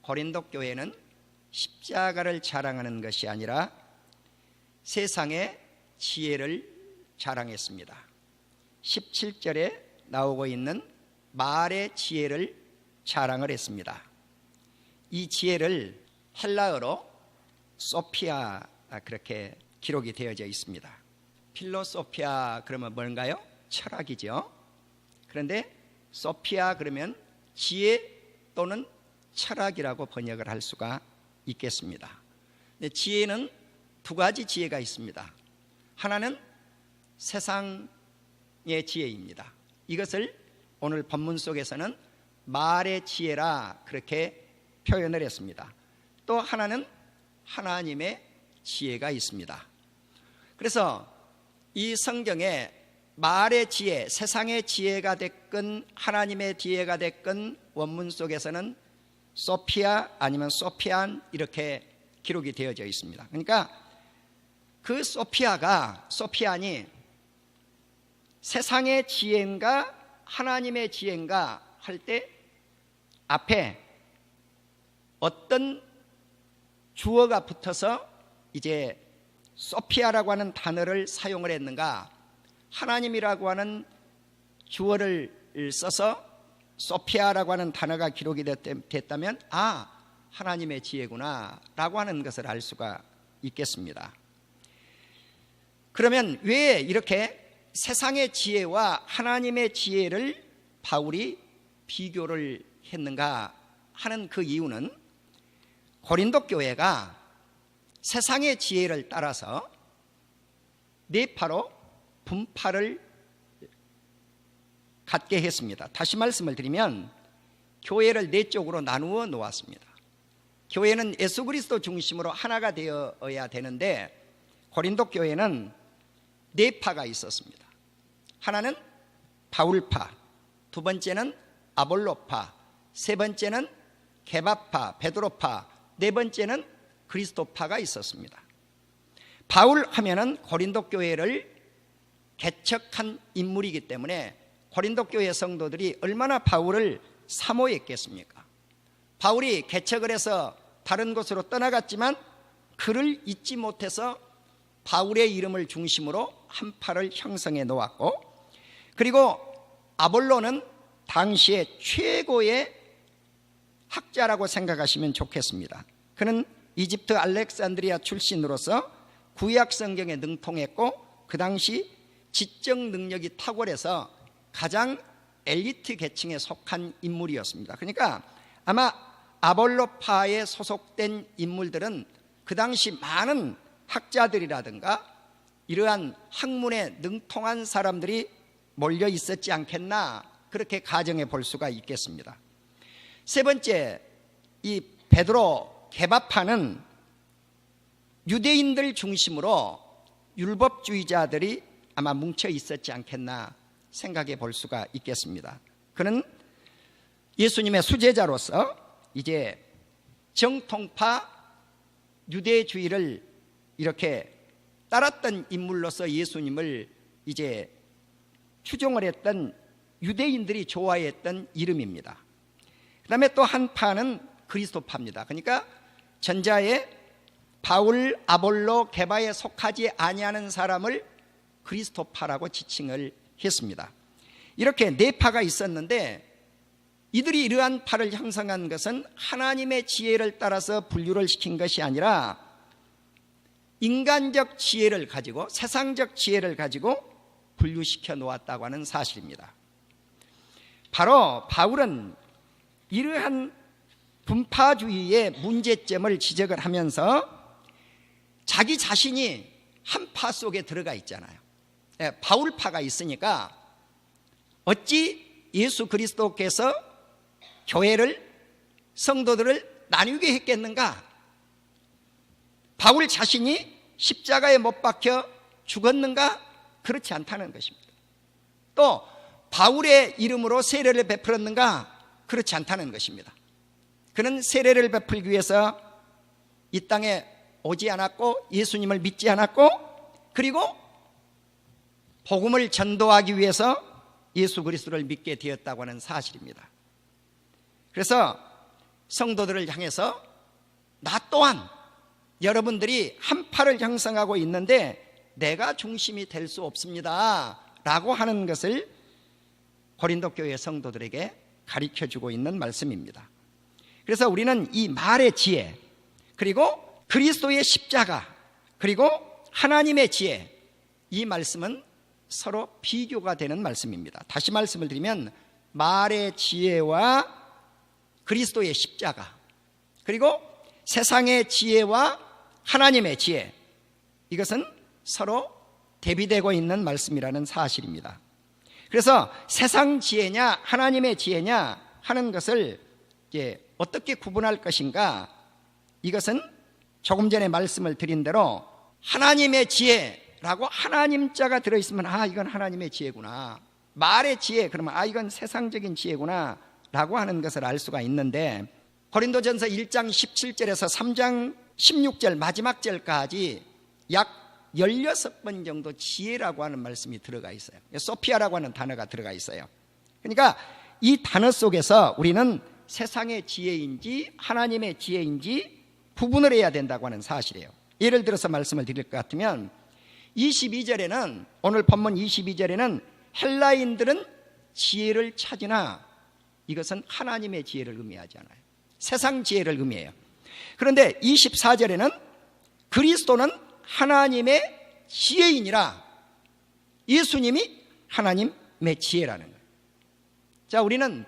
고린도 교회는 십자가를 자랑하는 것이 아니라 세상의 지혜를 자랑했습니다. 17절에 나오고 있는 말의 지혜를 자랑을 했습니다. 이 지혜를 헬라어로 소피아, 그렇게 기록이 되어져 있습니다. 필로소피아 그러면 뭔가요? 철학이죠. 그런데 소피아 그러면 지혜 또는 철학이라고 번역을 할 수가 있겠습니다. 근데 지혜는 두 가지 지혜가 있습니다. 하나는 세상의 지혜입니다. 이것을 오늘 본문 속에서는 말의 지혜라 그렇게 표현을 했습니다. 또 하나는 하나님의 지혜가 있습니다. 그래서 이 성경에 말의 지혜, 세상의 지혜가 됐건 하나님의 지혜가 됐건 원문 속에서는 소피아 아니면 소피안 이렇게 기록이 되어져 있습니다. 그러니까 그 소피안이 세상의 지혜인가 하나님의 지혜인가 할 때 앞에 어떤 주어가 붙어서 이제 소피아라고 하는 단어를 사용을 했는가, 하나님이라고 하는 주어를 써서 소피아라고 하는 단어가 기록이 됐다면 하나님의 지혜구나 라고 하는 것을 알 수가 있겠습니다. 그러면 왜 이렇게 세상의 지혜와 하나님의 지혜를 바울이 비교를 했는가 하는 그 이유는 고린도 교회가 세상의 지혜를 따라서 네파로 분파를 갖게 했습니다. 다시 말씀을 드리면 교회를 네 쪽으로 나누어 놓았습니다. 교회는 예수 그리스도 중심으로 하나가 되어야 되는데 고린도 교회는 네 파가 있었습니다. 하나는 바울파, 두 번째는 아볼로파, 세 번째는 게바파, 베드로파, 네 번째는 그리스도파가 있었습니다. 바울 하면은 고린도 교회를 개척한 인물이기 때문에 고린도 교회 성도들이 얼마나 바울을 사모했겠습니까? 바울이 개척을 해서 다른 곳으로 떠나갔지만 그를 잊지 못해서 바울의 이름을 중심으로 한 파를 형성해 놓았고, 그리고 아볼로는 당시에 최고의 학자라고 생각하시면 좋겠습니다. 그는 이집트 알렉산드리아 출신으로서 구약 성경에 능통했고 그 당시 지적 능력이 탁월해서 가장 엘리트 계층에 속한 인물이었습니다. 그러니까 아마 아볼로파에 소속된 인물들은 그 당시 많은 학자들이라든가 이러한 학문에 능통한 사람들이 몰려 있었지 않겠나, 그렇게 가정해 볼 수가 있겠습니다. 세 번째, 이 베드로 게바파는 유대인들 중심으로 율법주의자들이 아마 뭉쳐 있었지 않겠나 생각해 볼 수가 있겠습니다. 그는 예수님의 수제자로서 이제 정통파 유대주의를 이렇게 따랐던 인물로서 예수님을 이제 추종을 했던 유대인들이 좋아했던 이름입니다. 그 다음에 또 한 파는 그리스도파입니다. 그러니까 전자에 바울, 아볼로, 게바에 속하지 아니하는 사람을 그리스도파라고 지칭을 했습니다. 이렇게 네 파가 있었는데 이들이 이러한 파를 형성한 것은 하나님의 지혜를 따라서 분류를 시킨 것이 아니라 인간적 지혜를 가지고, 세상적 지혜를 가지고 분류시켜 놓았다고 하는 사실입니다. 바로 바울은 이러한 분파주의의 문제점을 지적을 하면서 자기 자신이 한 파 속에 들어가 있잖아요. 바울파가 있으니까 어찌 예수 그리스도께서 교회를, 성도들을 나누게 했겠는가? 바울 자신이 십자가에 못 박혀 죽었는가? 그렇지 않다는 것입니다. 또 바울의 이름으로 세례를 베풀었는가? 그렇지 않다는 것입니다. 그는 세례를 베풀기 위해서 이 땅에 오지 않았고 예수님을 믿지 않았고, 그리고 복음을 전도하기 위해서 예수 그리스도를 믿게 되었다고 하는 사실입니다. 그래서 성도들을 향해서 나 또한 여러분들이 한 팔을 형성하고 있는데 내가 중심이 될 수 없습니다 라고 하는 것을 고린도 교회 성도들에게 가르쳐주고 있는 말씀입니다. 그래서 우리는 이 말의 지혜, 그리고 그리스도의 십자가, 그리고 하나님의 지혜, 이 말씀은 서로 비교가 되는 말씀입니다. 다시 말씀을 드리면 말의 지혜와 그리스도의 십자가, 그리고 세상의 지혜와 하나님의 지혜, 이것은 서로 대비되고 있는 말씀이라는 사실입니다. 그래서 세상 지혜냐 하나님의 지혜냐 하는 것을 이제 어떻게 구분할 것인가, 이것은 조금 전에 말씀을 드린 대로 하나님의 지혜라고 하나님 자가 들어있으면 이건 하나님의 지혜구나, 말의 지혜 그러면 이건 세상적인 지혜구나 라고 하는 것을 알 수가 있는데, 고린도전서 1장 17절에서 3장 16절 마지막 절까지 약 16번 정도 지혜라고 하는 말씀이 들어가 있어요. 소피아라고 하는 단어가 들어가 있어요. 그러니까 이 단어 속에서 우리는 세상의 지혜인지 하나님의 지혜인지 구분을 해야 된다고 하는 사실이에요. 예를 들어서 말씀을 드릴 것 같으면 22절에는, 오늘 본문 22절에는 헬라인들은 지혜를 찾으나 이것은 하나님의 지혜를 의미하지 않아요. 세상 지혜를 의미해요. 그런데 24절에는 그리스도는 하나님의 지혜이니라, 예수님이 하나님의 지혜라는 거예요. 자, 우리는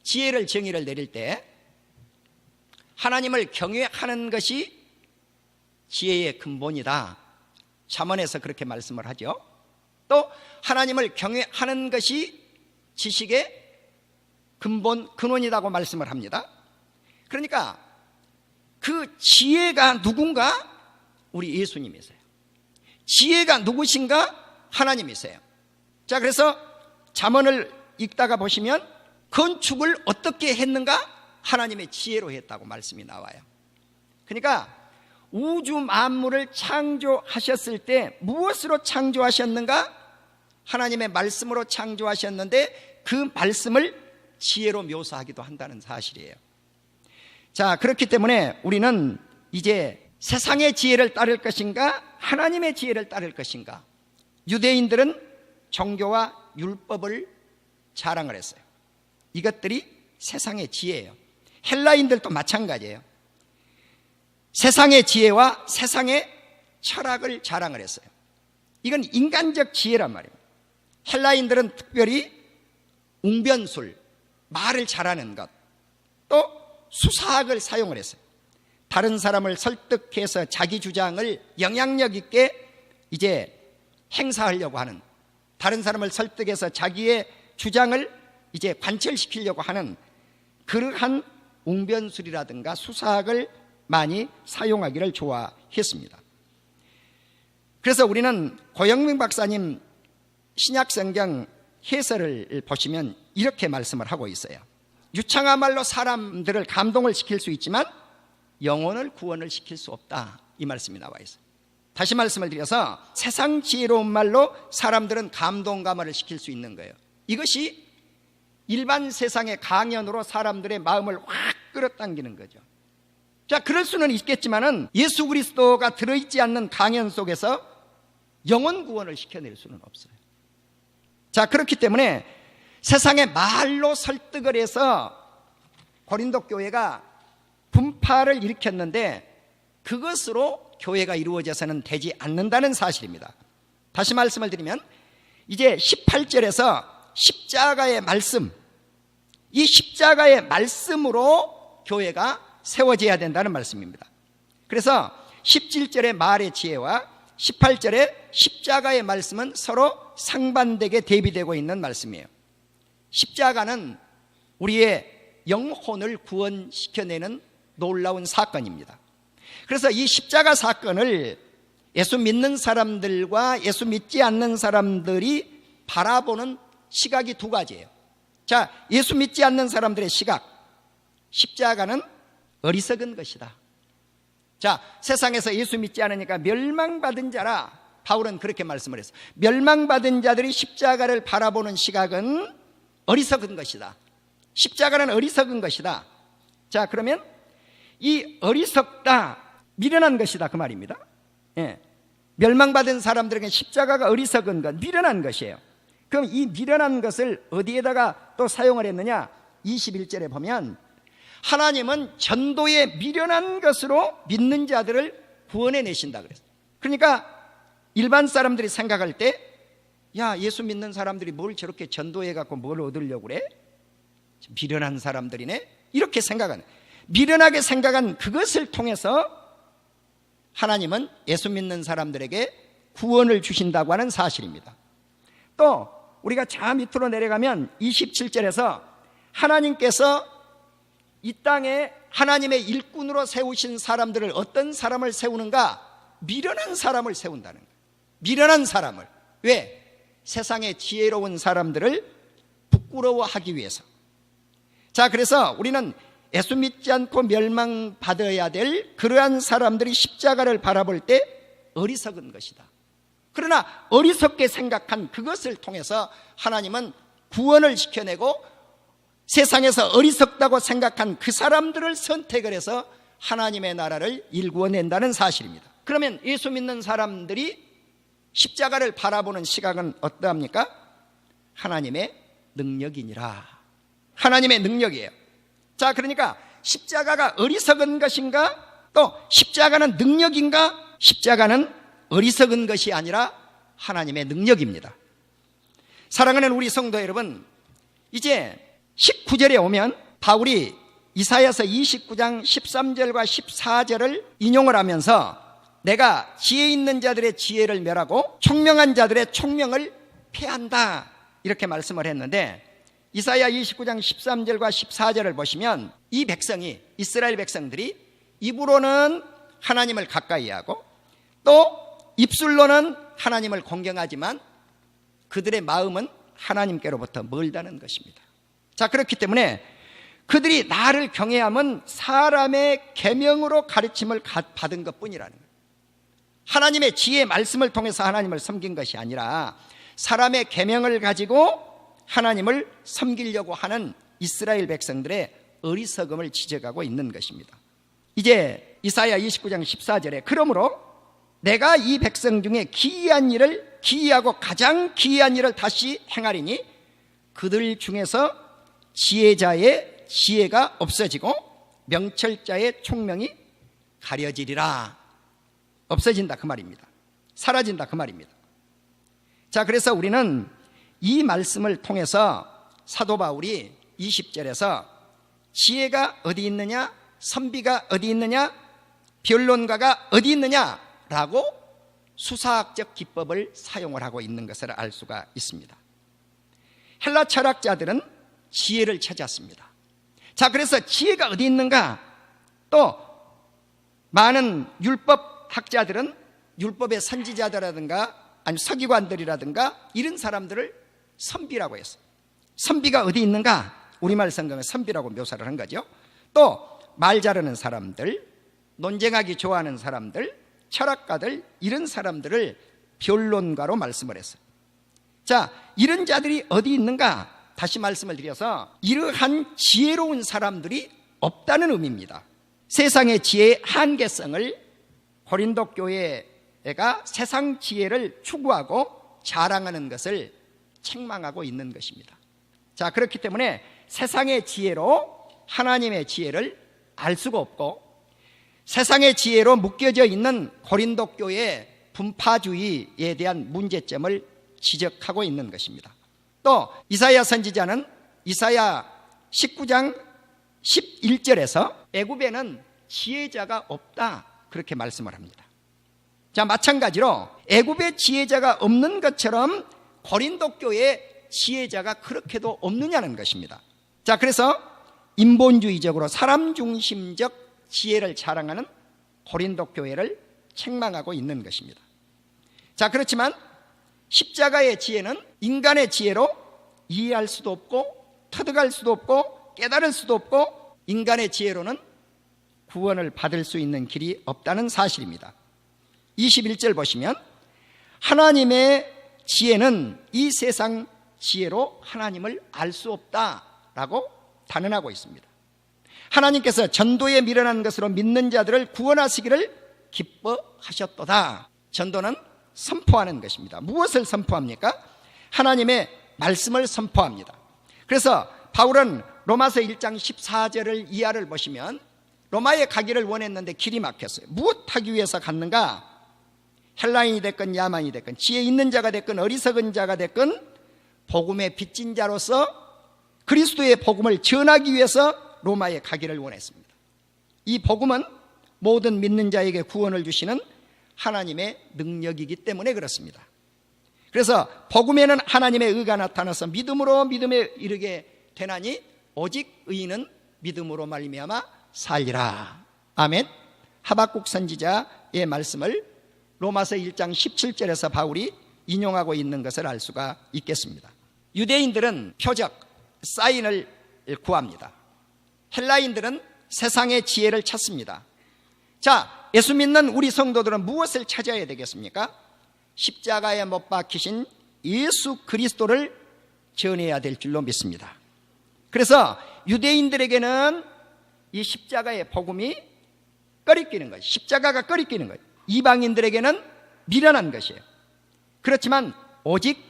지혜를 정의를 내릴 때 하나님을 경외하는 것이 지혜의 근본이다, 잠언에서 그렇게 말씀을 하죠. 또 하나님을 경외하는 것이 지식의 근원이라고 말씀을 합니다. 그러니까 그 지혜가 누군가? 우리 예수님이세요. 지혜가 누구신가? 하나님이세요. 자, 그래서 잠언을 읽다가 보시면 건축을 어떻게 했는가? 하나님의 지혜로 했다고 말씀이 나와요. 그러니까 우주 만물을 창조하셨을 때 무엇으로 창조하셨는가? 하나님의 말씀으로 창조하셨는데 그 말씀을 지혜로 묘사하기도 한다는 사실이에요. 자, 그렇기 때문에 우리는 이제 세상의 지혜를 따를 것인가 하나님의 지혜를 따를 것인가, 유대인들은 종교와 율법을 자랑을 했어요. 이것들이 세상의 지혜예요. 헬라인들도 마찬가지예요. 세상의 지혜와 세상의 철학을 자랑을 했어요. 이건 인간적 지혜란 말입니다. 헬라인들은 특별히 웅변술, 말을 잘하는 것, 또 수사학을 사용을 했어요. 다른 사람을 설득해서 자기 주장을 영향력 있게 이제 행사하려고 하는, 다른 사람을 설득해서 자기의 주장을 이제 관철시키려고 하는 그러한 웅변술이라든가 수사학을 많이 사용하기를 좋아했습니다. 그래서 우리는 고영명 박사님 신약성경 해설을 보시면 이렇게 말씀을 하고 있어요. 유창한 말로 사람들을 감동을 시킬 수 있지만 영혼을 구원을 시킬 수 없다, 이 말씀이 나와 있어요. 다시 말씀을 드려서 세상 지혜로운 말로 사람들은 감동감화를 시킬 수 있는 거예요. 이것이 일반 세상의 강연으로 사람들의 마음을 확 끌어당기는 거죠. 자, 그럴 수는 있겠지만은 예수 그리스도가 들어있지 않는 강연 속에서 영혼 구원을 시켜낼 수는 없어요. 자, 그렇기 때문에 세상의 말로 설득을 해서 고린도 교회가 분파를 일으켰는데 그것으로 교회가 이루어져서는 되지 않는다는 사실입니다. 다시 말씀을 드리면 이제 18절에서 십자가의 말씀, 이 십자가의 말씀으로 교회가 세워져야 된다는 말씀입니다. 그래서 17절의 말의 지혜와 18절의 십자가의 말씀은 서로 상반되게 대비되고 있는 말씀이에요. 십자가는 우리의 영혼을 구원시켜내는 놀라운 사건입니다. 그래서 이 십자가 사건을 예수 믿는 사람들과 예수 믿지 않는 사람들이 바라보는 시각이 두 가지예요. 자, 예수 믿지 않는 사람들의 시각, 십자가는 어리석은 것이다. 자, 세상에서 예수 믿지 않으니까 멸망받은 자라, 바울은 그렇게 말씀을 했어요. 멸망받은 자들이 십자가를 바라보는 시각은 어리석은 것이다. 십자가는 어리석은 것이다. 자, 그러면 이 어리석다, 미련한 것이다 그 말입니다. 예. 멸망받은 사람들에게 십자가가 어리석은 것, 미련한 것이에요. 그럼 이 미련한 것을 어디에다가 또 사용을 했느냐? 21절에 보면 하나님은 전도에 미련한 것으로 믿는 자들을 구원해 내신다 그랬어요. 그러니까 일반 사람들이 생각할 때, 야, 예수 믿는 사람들이 뭘 저렇게 전도해 갖고 뭘 얻으려고 그래? 미련한 사람들이네? 이렇게 생각하는, 미련하게 생각한 그것을 통해서 하나님은 예수 믿는 사람들에게 구원을 주신다고 하는 사실입니다. 또 우리가 저 밑으로 내려가면 27절에서 하나님께서 이 땅에 하나님의 일꾼으로 세우신 사람들을, 어떤 사람을 세우는가? 미련한 사람을 세운다는 거예요. 미련한 사람을. 왜? 세상의 지혜로운 사람들을 부끄러워하기 위해서. 자, 그래서 우리는 예수 믿지 않고 멸망받아야 될 그러한 사람들이 십자가를 바라볼 때 어리석은 것이다. 그러나 어리석게 생각한 그것을 통해서 하나님은 구원을 시켜내고 세상에서 어리석다고 생각한 그 사람들을 선택을 해서 하나님의 나라를 일구어낸다는 사실입니다. 그러면 예수 믿는 사람들이 십자가를 바라보는 시각은 어떠합니까? 하나님의 능력이니라. 하나님의 능력이에요. 자, 그러니까 십자가가 어리석은 것인가? 또 십자가는 능력인가? 십자가는 어리석은 것이 아니라 하나님의 능력입니다. 사랑하는 우리 성도 여러분, 이제 19절에 오면 바울이 이사야서 29장 13절과 14절을 인용을 하면서 내가 지혜 있는 자들의 지혜를 멸하고 총명한 자들의 총명을 패한다, 이렇게 말씀을 했는데, 이사야 29장 13절과 14절을 보시면 이 백성이, 이스라엘 백성들이 입으로는 하나님을 가까이 하고 또 입술로는 하나님을 공경하지만 그들의 마음은 하나님께로부터 멀다는 것입니다. 자, 그렇기 때문에 그들이 나를 경외함은 사람의 계명으로 가르침을 받은 것뿐이라는 거예요. 하나님의 지혜의 말씀을 통해서 하나님을 섬긴 것이 아니라 사람의 계명을 가지고 하나님을 섬기려고 하는 이스라엘 백성들의 어리석음을 지적하고 있는 것입니다. 이제 이사야 29장 14절에 그러므로 내가 이 백성 중에 기이한 일을, 기이하고 가장 기이한 일을 다시 행하리니 그들 중에서 지혜자의 지혜가 없어지고 명철자의 총명이 가려지리라. 없어진다 그 말입니다. 사라진다 그 말입니다. 자, 그래서 우리는 이 말씀을 통해서 사도 바울이 20절에서 지혜가 어디 있느냐, 선비가 어디 있느냐, 변론가가 어디 있느냐라고 수사학적 기법을 사용을 하고 있는 것을 알 수가 있습니다. 헬라 철학자들은 지혜를 찾았습니다. 자, 그래서 지혜가 어디 있는가? 또 많은 율법 학자들은 율법의 선지자들이라든가 아니면 서기관들이라든가 이런 사람들을 선비라고 했어요. 선비가 어디 있는가? 우리말 성경은 선비라고 묘사를 한 거죠. 또 말 잘하는 사람들, 논쟁하기 좋아하는 사람들, 철학가들, 이런 사람들을 변론가로 말씀을 했어요. 자, 이런 자들이 어디 있는가? 다시 말씀을 드려서 이러한 지혜로운 사람들이 없다는 의미입니다. 세상의 지혜의 한계성을 고린도 교회가 세상 지혜를 추구하고 자랑하는 것을 책망하고 있는 것입니다. 자, 그렇기 때문에 세상의 지혜로 하나님의 지혜를 알 수가 없고 세상의 지혜로 묶여져 있는 고린도 교회의 분파주의에 대한 문제점을 지적하고 있는 것입니다. 또 이사야 선지자는 이사야 19장 11절에서 애굽에는 지혜자가 없다, 그렇게 말씀을 합니다. 자, 마찬가지로 애굽에 지혜자가 없는 것처럼 고린도 교회에 지혜자가 그렇게도 없느냐는 것입니다. 자, 그래서 인본주의적으로 사람 중심적 지혜를 자랑하는 고린도 교회를 책망하고 있는 것입니다. 자, 그렇지만 십자가의 지혜는 인간의 지혜로 이해할 수도 없고 터득할 수도 없고 깨달을 수도 없고 인간의 지혜로는 구원을 받을 수 있는 길이 없다는 사실입니다. 21절 보시면 하나님의 지혜는 이 세상 지혜로 하나님을 알 수 없다라고 단언하고 있습니다. 하나님께서 전도에 미련한 것으로 믿는 자들을 구원하시기를 기뻐하셨도다. 전도는 선포하는 것입니다. 무엇을 선포합니까? 하나님의 말씀을 선포합니다. 그래서 바울은 로마서 1장 14절을 이하를 보시면 로마에 가기를 원했는데 길이 막혔어요. 무엇하기 위해서 갔는가? 헬라인이 됐건 야만이 됐건 지혜 있는 자가 됐건 어리석은 자가 됐건 복음의 빚진 자로서 그리스도의 복음을 전하기 위해서 로마에 가기를 원했습니다. 이 복음은 모든 믿는 자에게 구원을 주시는 하나님의 능력이기 때문에 그렇습니다. 그래서 복음에는 하나님의 의가 나타나서 믿음으로 믿음에 이르게 되나니 오직 의인은 믿음으로 말미암아 살리라. 아멘. 하박국 선지자의 말씀을 로마서 1장 17절에서 바울이 인용하고 있는 것을 알 수가 있겠습니다. 유대인들은 표적, 사인을 구합니다. 헬라인들은 세상의 지혜를 찾습니다. 자, 예수 믿는 우리 성도들은 무엇을 찾아야 되겠습니까? 십자가에 못 박히신 예수 그리스도를 전해야 될 줄로 믿습니다. 그래서 유대인들에게는 이 십자가의 복음이 꺼리끼는 거예요. 십자가가 꺼리끼는 거예요. 이방인들에게는 미련한 것이에요. 그렇지만 오직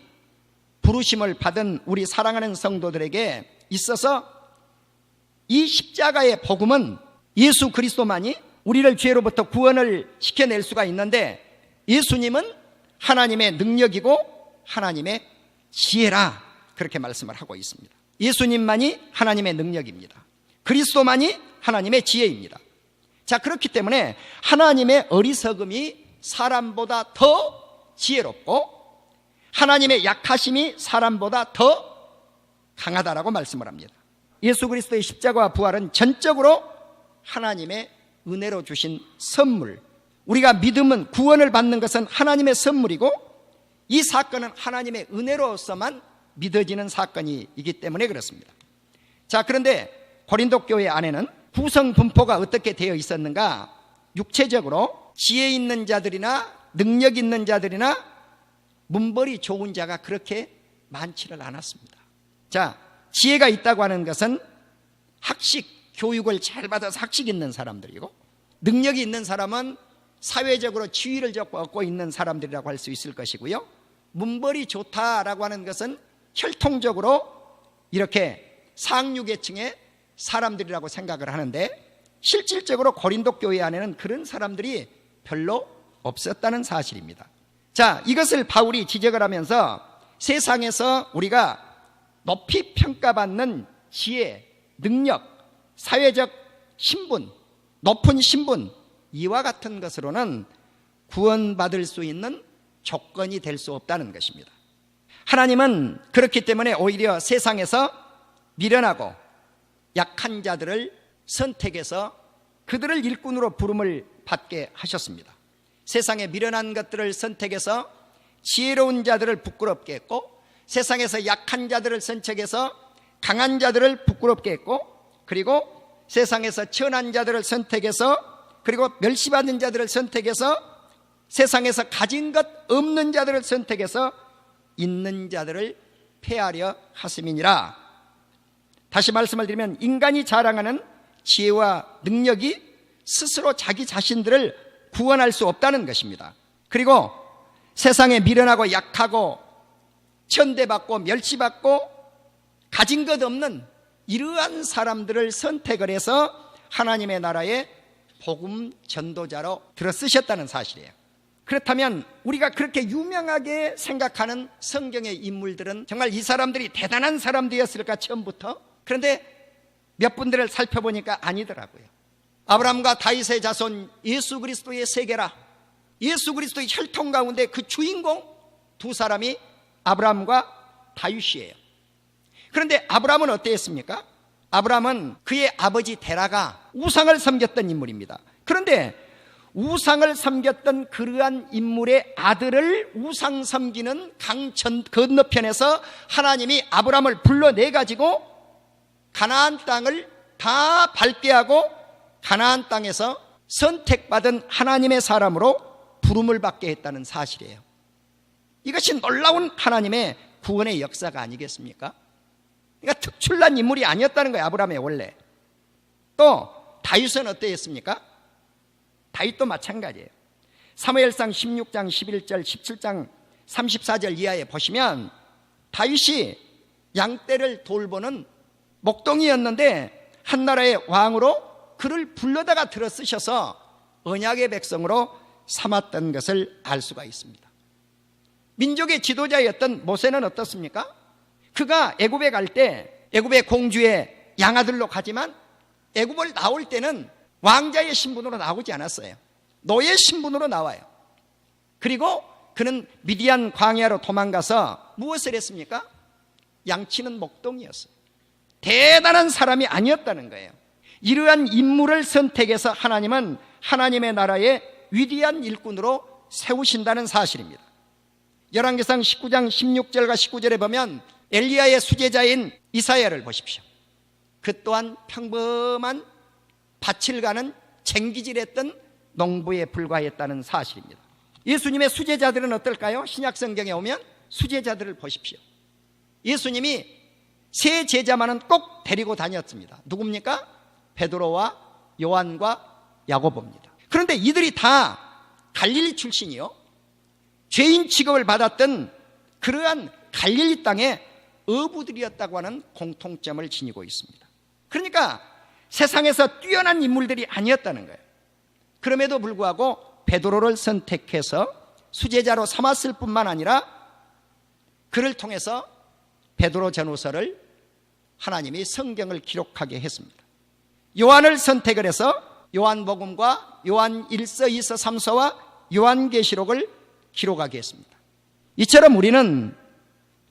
부르심을 받은 우리 사랑하는 성도들에게 있어서 이 십자가의 복음은 예수 그리스도만이 우리를 죄로부터 구원을 시켜낼 수가 있는데 예수님은 하나님의 능력이고 하나님의 지혜라, 그렇게 말씀을 하고 있습니다. 예수님만이 하나님의 능력입니다. 그리스도만이 하나님의 지혜입니다. 자, 그렇기 때문에 하나님의 어리석음이 사람보다 더 지혜롭고 하나님의 약하심이 사람보다 더 강하다라고 말씀을 합니다. 예수 그리스도의 십자가와 부활은 전적으로 하나님의 은혜로 주신 선물, 우리가 믿음은 구원을 받는 것은 하나님의 선물이고 이 사건은 하나님의 은혜로서만 믿어지는 사건이기 때문에 그렇습니다. 자, 그런데 고린도 교회 안에는 구성 분포가 어떻게 되어 있었는가? 육체적으로 지혜 있는 자들이나 능력 있는 자들이나 문벌이 좋은 자가 그렇게 많지를 않았습니다. 자, 지혜가 있다고 하는 것은 학식, 교육을 잘 받아서 학식 있는 사람들이고 능력이 있는 사람은 사회적으로 지위를 얻고 있는 사람들이라고 할 수 있을 것이고요. 문벌이 좋다라고 하는 것은 혈통적으로 이렇게 상류계층의 사람들이라고 생각을 하는데 실질적으로 고린도 교회 안에는 그런 사람들이 별로 없었다는 사실입니다. 자, 이것을 바울이 지적을 하면서 세상에서 우리가 높이 평가받는 지혜, 능력, 사회적 신분, 높은 신분, 이와 같은 것으로는 구원받을 수 있는 조건이 될 수 없다는 것입니다. 하나님은 그렇기 때문에 오히려 세상에서 미련하고 약한 자들을 선택해서 그들을 일꾼으로 부름을 받게 하셨습니다. 세상에 미련한 것들을 선택해서 지혜로운 자들을 부끄럽게 했고 세상에서 약한 자들을 선택해서 강한 자들을 부끄럽게 했고 그리고 세상에서 천한 자들을 선택해서 그리고 멸시받는 자들을 선택해서 세상에서 가진 것 없는 자들을 선택해서 있는 자들을 폐하려 하심이니라. 다시 말씀을 드리면 인간이 자랑하는 지혜와 능력이 스스로 자기 자신들을 구원할 수 없다는 것입니다. 그리고 세상에 미련하고 약하고 천대받고 멸시받고 가진 것 없는 이러한 사람들을 선택을 해서 하나님의 나라의 복음 전도자로 들어 쓰셨다는 사실이에요. 그렇다면 우리가 그렇게 유명하게 생각하는 성경의 인물들은 정말 이 사람들이 대단한 사람들이었을까 처음부터? 그런데 몇 분들을 살펴보니까 아니더라고요. 아브라함과 다윗의 자손 예수 그리스도의 세계라, 예수 그리스도의 혈통 가운데 그 주인공 두 사람이 아브라함과 다윗이에요. 그런데 아브라함은 어땠습니까? 아브라함은 그의 아버지 데라가 우상을 섬겼던 인물입니다. 그런데 우상을 섬겼던 그러한 인물의 아들을 우상 섬기는 강 건너편에서 하나님이 아브라함을 불러내가지고 가나안 땅을 다 밟게 하고 가나안 땅에서 선택받은 하나님의 사람으로 부름을 받게 했다는 사실이에요. 이것이 놀라운 하나님의 구원의 역사가 아니겠습니까? 그러니까 특출난 인물이 아니었다는 거예요. 아브라함의 원래. 또 다윗은 어떠했습니까? 다윗도 마찬가지예요. 사무엘상 16장 11절 17장 34절 이하에 보시면 다윗이 양떼를 돌보는 목동이었는데 한나라의 왕으로 그를 불러다가 들어쓰셔서 언약의 백성으로 삼았던 것을 알 수가 있습니다. 민족의 지도자였던 모세는 어떻습니까? 그가 애굽에 갈 때 애굽의 공주의 양아들로 가지만 애굽을 나올 때는 왕자의 신분으로 나오지 않았어요. 노예 신분으로 나와요. 그리고 그는 미디안 광야로 도망가서 무엇을 했습니까? 양치는 목동이었어요. 대단한 사람이 아니었다는 거예요. 이러한 인물을 선택해서 하나님은 하나님의 나라의 위대한 일꾼으로 세우신다는 사실입니다. 열왕기상 19장 16절과 19절에 보면 엘리야의 수제자인 이사야를 보십시오. 그 또한 평범한 밭을 가는 쟁기질했던 농부에 불과했다는 사실입니다. 예수님의 수제자들은 어떨까요? 신약성경에 오면 수제자들을 보십시오. 예수님이 세 제자만은 꼭 데리고 다녔습니다. 누굽니까? 베드로와 요한과 야고보입니다. 그런데 이들이 다 갈릴리 출신이요, 죄인 취급을 받았던 그러한 갈릴리 땅의 어부들이었다고 하는 공통점을 지니고 있습니다. 그러니까 세상에서 뛰어난 인물들이 아니었다는 거예요. 그럼에도 불구하고 베드로를 선택해서 수제자로 삼았을 뿐만 아니라 그를 통해서 베드로 전후서를 하나님이 성경을 기록하게 했습니다. 요한을 선택을 해서 요한복음과 요한 1서, 2서, 3서와 요한계시록을 기록하게 했습니다. 이처럼 우리는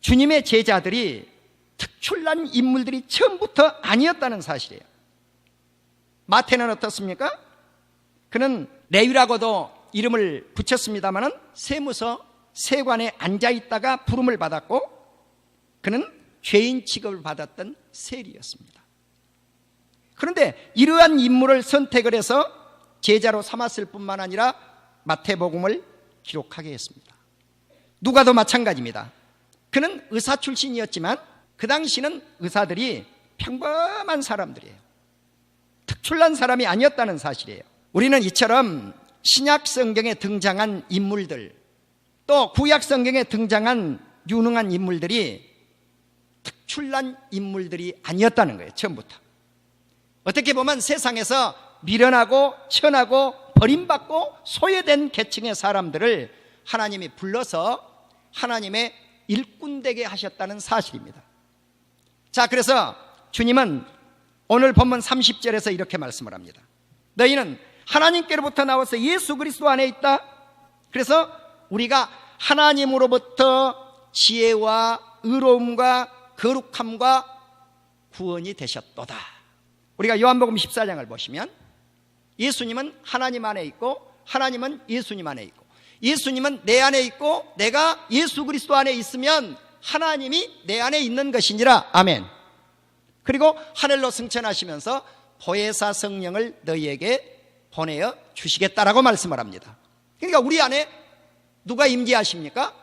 주님의 제자들이 특출난 인물들이 처음부터 아니었다는 사실이에요. 마태는 어떻습니까? 그는 레위라고도 이름을 붙였습니다마는 세무서 세관에 앉아있다가 부름을 받았고 그는 죄인 취급을 받았던 세리였습니다. 그런데 이러한 인물을 선택을 해서 제자로 삼았을 뿐만 아니라 마태복음을 기록하게 했습니다. 누가도 마찬가지입니다. 그는 의사 출신이었지만 그 당시는 의사들이 평범한 사람들이에요. 특출난 사람이 아니었다는 사실이에요. 우리는 이처럼 신약 성경에 등장한 인물들, 또 구약 성경에 등장한 유능한 인물들이 특출난 인물들이 아니었다는 거예요. 처음부터. 어떻게 보면 세상에서 미련하고 천하고 버림받고 소외된 계층의 사람들을 하나님이 불러서 하나님의 일꾼 되게 하셨다는 사실입니다. 자, 그래서 주님은 오늘 본문 30절에서 이렇게 말씀을 합니다. 너희는 하나님께로부터 나와서 예수 그리스도 안에 있다. 그래서 우리가 하나님으로부터 지혜와 의로움과 거룩함과 구원이 되셨도다. 우리가 요한복음 14장을 보시면 예수님은 하나님 안에 있고 하나님은 예수님 안에 있고 예수님은 내 안에 있고 내가 예수 그리스도 안에 있으면 하나님이 내 안에 있는 것이니라. 아멘. 그리고 하늘로 승천하시면서 보혜사 성령을 너희에게 보내어 주시겠다라고 말씀을 합니다. 그러니까 우리 안에 누가 임재하십니까?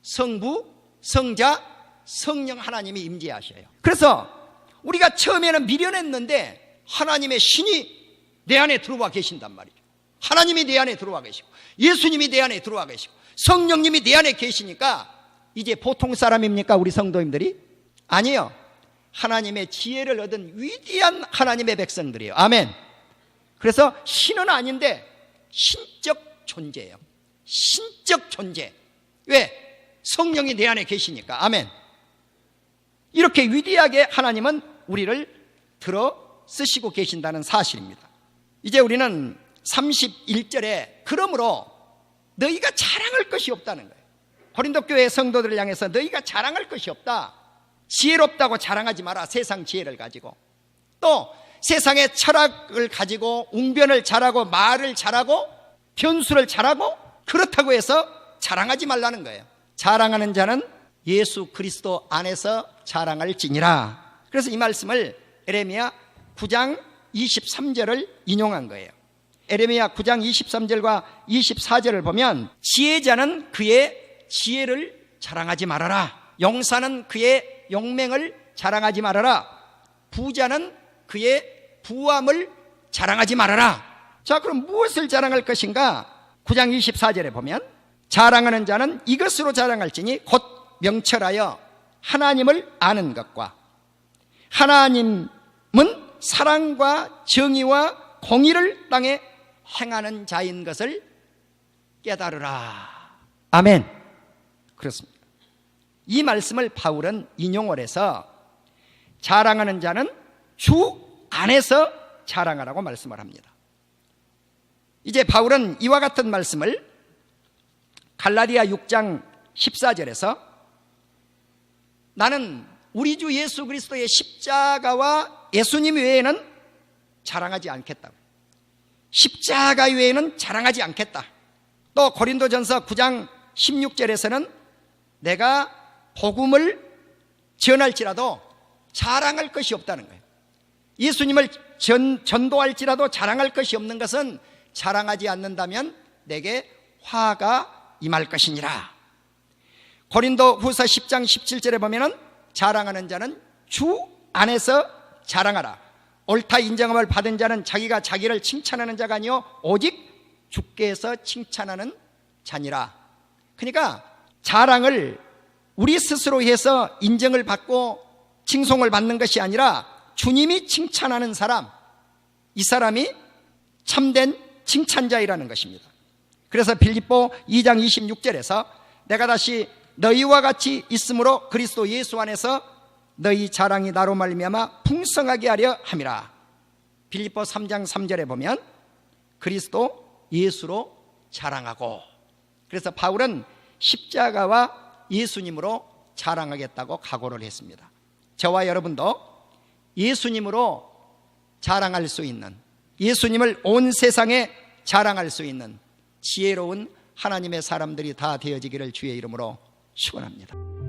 성부, 성자, 성령 하나님이 임재하셔요. 그래서 우리가 처음에는 미련했는데 하나님의 신이 내 안에 들어와 계신단 말이죠. 하나님이 내 안에 들어와 계시고 예수님이 내 안에 들어와 계시고 성령님이 내 안에 계시니까 이제 보통 사람입니까? 우리 성도님들이? 아니요. 하나님의 지혜를 얻은 위대한 하나님의 백성들이에요. 아멘. 그래서 신은 아닌데 신적 존재예요. 신적 존재. 왜? 성령이 내 안에 계시니까. 아멘. 이렇게 위대하게 하나님은 우리를 들어 쓰시고 계신다는 사실입니다. 이제 우리는 31절에 그러므로 너희가 자랑할 것이 없다는 거예요. 고린도 교회 성도들을 향해서 너희가 자랑할 것이 없다. 지혜롭다고 자랑하지 마라. 세상 지혜를 가지고. 또 세상의 철학을 가지고 웅변을 잘하고 말을 잘하고 변수를 잘하고 그렇다고 해서 자랑하지 말라는 거예요. 자랑하는 자는 예수 그리스도 안에서 자랑할지니라. 그래서 이 말씀을 에레미야 9장 23절을 인용한 거예요. 에레미야 9장 23절과 24절을 보면 지혜자는 그의 지혜를 자랑하지 말아라. 용사는 그의 용맹을 자랑하지 말아라. 부자는 그의 부함을 자랑하지 말아라. 자, 그럼 무엇을 자랑할 것인가? 9장 24절에 보면 자랑하는 자는 이것으로 자랑할지니 곧 명철하여 하나님을 아는 것과 하나님은 사랑과 정의와 공의를 땅에 행하는 자인 것을 깨달으라. 아멘. 그렇습니다. 이 말씀을 바울은 인용을 해서 자랑하는 자는 주 안에서 자랑하라고 말씀을 합니다. 이제 바울은 이와 같은 말씀을 갈라디아 6장 14절에서 나는 우리 주 예수 그리스도의 십자가와 예수님 외에는 자랑하지 않겠다. 십자가 외에는 자랑하지 않겠다. 또 고린도전서 9장 16절에서는 내가 복음을 전할지라도 자랑할 것이 없다는 거예요. 예수님을 전도할지라도 자랑할 것이 없는 것은 자랑하지 않는다면 내게 화가 임할 것이니라. 고린도 후서 10장 17절에 보면은 자랑하는 자는 주 안에서 자랑하라. 옳다 인정함을 받은 자는 자기가 자기를 칭찬하는 자가 아니요 오직 주께서 칭찬하는 자니라. 그러니까 자랑을 우리 스스로 해서 인정을 받고 칭송을 받는 것이 아니라 주님이 칭찬하는 사람, 이 사람이 참된 칭찬자이라는 것입니다. 그래서 빌립보 2장 26절에서 내가 다시 너희와 같이 있으므로 그리스도 예수 안에서 너희 자랑이 나로 말미암아 풍성하게 하려 함이라. 빌립보 3장 3절에 보면 그리스도 예수로 자랑하고, 그래서 바울은 십자가와 예수님으로 자랑하겠다고 각오를 했습니다. 저와 여러분도 예수님으로 자랑할 수 있는, 예수님을 온 세상에 자랑할 수 있는 지혜로운 하나님의 사람들이 다 되어지기를 주의 이름으로 축원합니다.